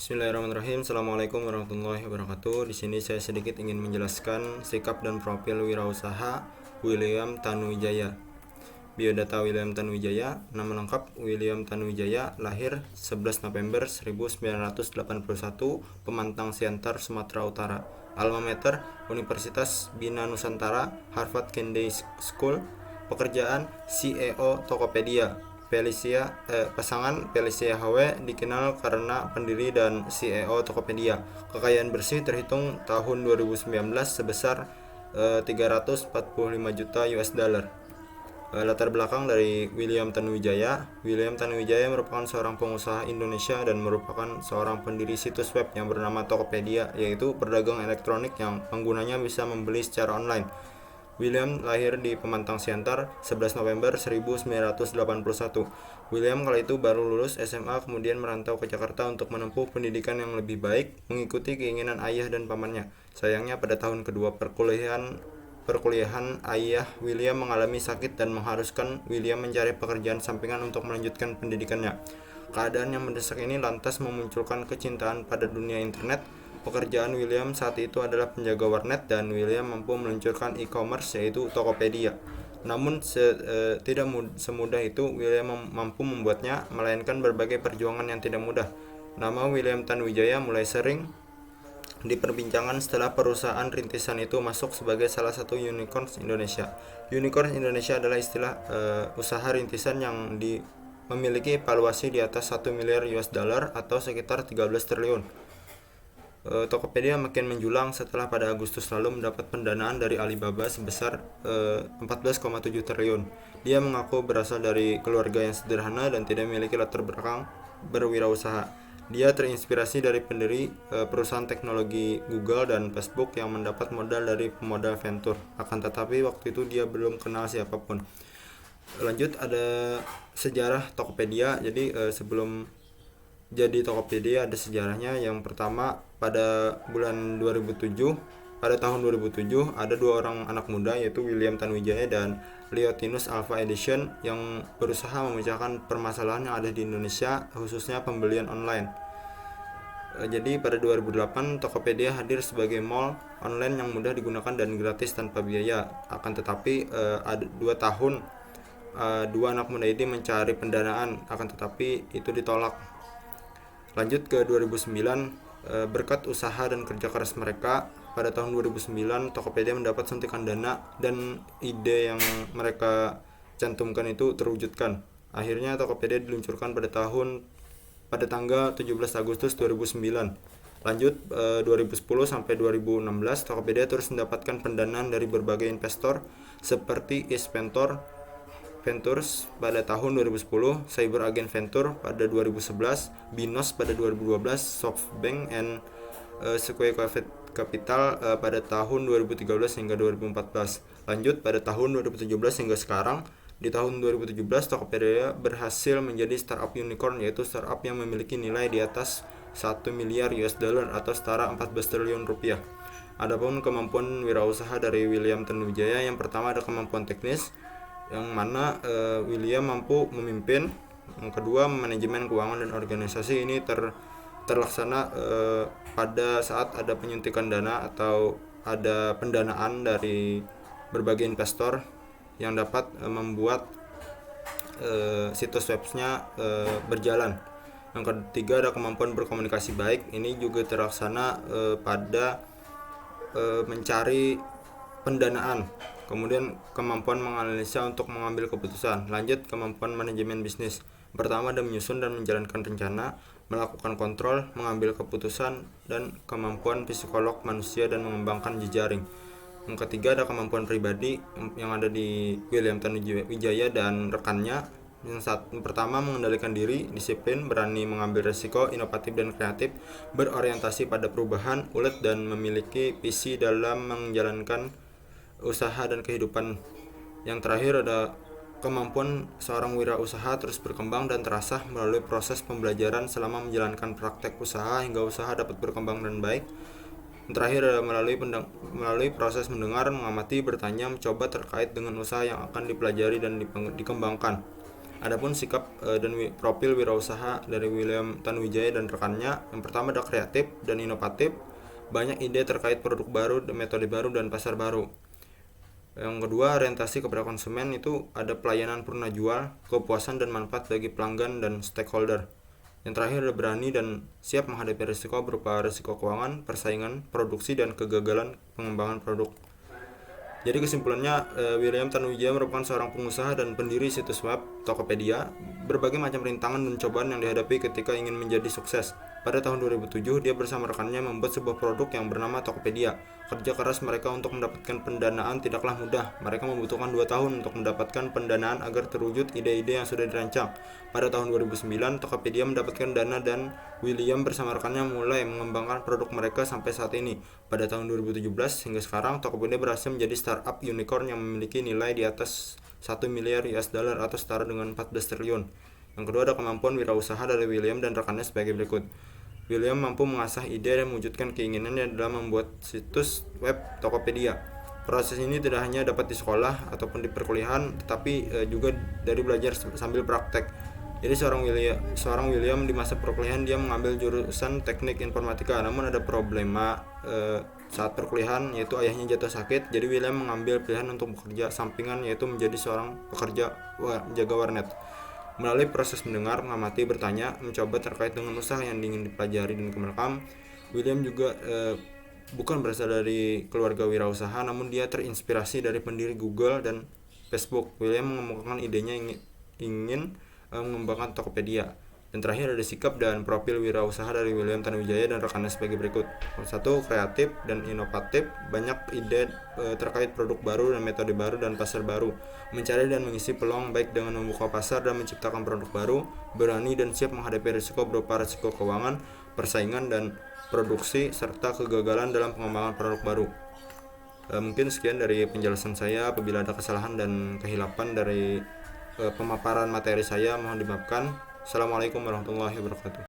Bismillahirrahmanirrahim. Assalamualaikum warahmatullahi wabarakatuh. Di sini saya sedikit ingin menjelaskan sikap dan profil wirausaha William Tanuwijaya. Biodata William Tanuwijaya. Nama lengkap William Tanuwijaya, lahir 11 November 1981, Pemantang Siantar, Sumatera Utara. Alma mater Universitas Bina Nusantara, Harvard Kennedy School. Pekerjaan CEO Tokopedia. Pasangan Felicia HW dikenal karena pendiri dan CEO Tokopedia. Kekayaan bersih terhitung tahun 2019 sebesar 345 juta US dollar. Latar belakang dari William Tanuwijaya. William Tanuwijaya merupakan seorang pengusaha Indonesia dan merupakan seorang pendiri situs web yang bernama Tokopedia, yaitu pedagang elektronik yang penggunanya bisa membeli secara online. William lahir di Pemantang Siantar 11 November 1981. William kala itu baru lulus SMA, kemudian merantau ke Jakarta untuk menempuh pendidikan yang lebih baik, mengikuti keinginan ayah dan pamannya. Sayangnya pada tahun kedua perkuliahan ayah William mengalami sakit dan mengharuskan William mencari pekerjaan sampingan untuk melanjutkan pendidikannya. Keadaan yang mendesak ini lantas memunculkan kecintaan pada dunia internet. Pekerjaan William saat itu adalah penjaga warnet dan William mampu meluncurkan e-commerce yaitu Tokopedia. Namun tidak semudah itu William mampu membuatnya, melainkan berbagai perjuangan yang tidak mudah. Nama William Tanuwijaya mulai sering diperbincangkan setelah perusahaan rintisan itu masuk sebagai salah satu unicorn Indonesia. Unicorn Indonesia adalah istilah usaha rintisan yang memiliki valuasi di atas 1 miliar US dollar atau sekitar 13 triliun. Tokopedia makin menjulang setelah pada Agustus lalu mendapat pendanaan dari Alibaba sebesar 14,7 triliun. Dia mengaku berasal dari keluarga yang sederhana dan tidak memiliki latar belakang berwirausaha. Dia terinspirasi dari pendiri perusahaan teknologi Google dan Facebook yang mendapat modal dari pemodal venture. Akan tetapi waktu itu dia belum kenal siapapun. Lanjut, ada sejarah Tokopedia. Jadi sebelum jadi Tokopedia ada sejarahnya. Yang pertama, pada tahun 2007 ada dua orang anak muda, yaitu William Tanuwijaya dan Leontinus Alpha Edition, yang berusaha memecahkan permasalahan yang ada di Indonesia, khususnya pembelian online. Jadi pada 2008 Tokopedia hadir sebagai mall online yang mudah digunakan dan gratis tanpa biaya. Akan tetapi ada 2 tahun dua anak muda ini mencari pendanaan, akan tetapi itu ditolak. Lanjut ke 2009, berkat usaha dan kerja keras mereka, pada tahun 2009 Tokopedia mendapat suntikan dana dan ide yang mereka cantumkan itu terwujudkan. Akhirnya Tokopedia diluncurkan pada tanggal 17 Agustus 2009. Lanjut 2010 sampai 2016 Tokopedia terus mendapatkan pendanaan dari berbagai investor seperti East Ventures pada tahun 2010, Cyber Agent Venture pada 2011, Binos pada 2012, SoftBank and Sequoia Capital pada tahun 2013 hingga 2014. Lanjut pada tahun 2017 hingga sekarang. Di tahun 2017 Tokopedia berhasil menjadi startup unicorn, yaitu startup yang memiliki nilai di atas 1 miliar US dollar atau setara 14 triliun rupiah. Adapun kemampuan wirausaha dari William Tanuwijaya, yang pertama ada kemampuan teknis, yang mana William mampu memimpin. Yang kedua, manajemen keuangan dan organisasi ini terlaksana pada saat ada penyuntikan dana atau ada pendanaan dari berbagai investor yang dapat membuat situs webnya berjalan. Yang ketiga, ada kemampuan berkomunikasi baik. Ini juga terlaksana pada mencari pendanaan. Kemudian kemampuan menganalisa untuk mengambil keputusan. Lanjut, kemampuan manajemen bisnis. Pertama, ada menyusun dan menjalankan rencana, melakukan kontrol, mengambil keputusan, dan kemampuan psikolog manusia dan mengembangkan jejaring. Yang ketiga, ada kemampuan pribadi yang ada di William Tanuwijaya dan rekannya. Yang pertama, mengendalikan diri, disiplin, berani mengambil resiko, inovatif dan kreatif, berorientasi pada perubahan, ulet, dan memiliki visi dalam menjalankan usaha dan kehidupan. Yang terakhir, ada kemampuan seorang wirausaha terus berkembang dan terasah melalui proses pembelajaran selama menjalankan praktek usaha hingga usaha dapat berkembang dan baik. Yang terakhir adalah melalui proses mendengar, mengamati, bertanya, mencoba terkait dengan usaha yang akan dipelajari dan dikembangkan. Adapun sikap dan profil wirausaha dari William Tanuwijaya dan rekannya, yang pertama ada kreatif dan inovatif, banyak ide terkait produk baru, metode baru, dan pasar baru. Yang kedua, orientasi kepada konsumen, itu ada pelayanan purna jual, kepuasan dan manfaat bagi pelanggan dan stakeholder. Yang terakhir ada berani dan siap menghadapi risiko berupa risiko keuangan, persaingan, produksi, dan kegagalan pengembangan produk. Jadi kesimpulannya, William Tanuwijaya merupakan seorang pengusaha dan pendiri situs web Tokopedia. Berbagai macam rintangan dan cobaan yang dihadapi ketika ingin menjadi sukses. Pada tahun 2007, dia bersama rekannya membuat sebuah produk yang bernama Tokopedia. Kerja keras mereka untuk mendapatkan pendanaan tidaklah mudah. Mereka membutuhkan 2 tahun untuk mendapatkan pendanaan agar terwujud ide-ide yang sudah dirancang. Pada tahun 2009, Tokopedia mendapatkan dana dan William bersama rekannya mulai mengembangkan produk mereka sampai saat ini. Pada tahun 2017 hingga sekarang, Tokopedia berhasil menjadi startup unicorn yang memiliki nilai di atas 1 miliar US dollar atau setara dengan 14 triliun. Yang kedua ada kemampuan wirausaha dari William dan rekannya sebagai berikut. William mampu mengasah ide dan mewujudkan keinginannya dalam membuat situs web Tokopedia. Proses ini tidak hanya dapat di sekolah ataupun di perkuliahan, tetapi juga dari belajar sambil praktek. Jadi seorang William di masa perkuliahan dia mengambil jurusan teknik informatika, namun ada problema saat perkuliahan, yaitu ayahnya jatuh sakit. Jadi William mengambil pilihan untuk bekerja sampingan, yaitu menjadi seorang pekerja jaga warnet. Melalui proses mendengar, mengamati, bertanya, mencoba terkait dengan usaha yang ingin dipelajari dan kemerekam, William juga bukan berasal dari keluarga wirausaha, namun dia terinspirasi dari pendiri Google dan Facebook. William mengemukakan idenya ingin mengembangkan Tokopedia. Dan terakhir ada sikap dan profil wirausaha dari William Tanuwijaya dan rekannya sebagai berikut. 1. Kreatif dan inovatif, banyak ide terkait produk baru dan metode baru dan pasar baru. Mencari dan mengisi peluang baik dengan membuka pasar dan menciptakan produk baru. Berani dan siap menghadapi risiko berupa risiko keuangan, persaingan dan produksi, serta kegagalan dalam pengembangan produk baru. Mungkin sekian dari penjelasan saya. Apabila ada kesalahan dan kehilapan dari pemaparan materi saya, mohon dimaafkan. Assalamualaikum warahmatullahi wabarakatuh.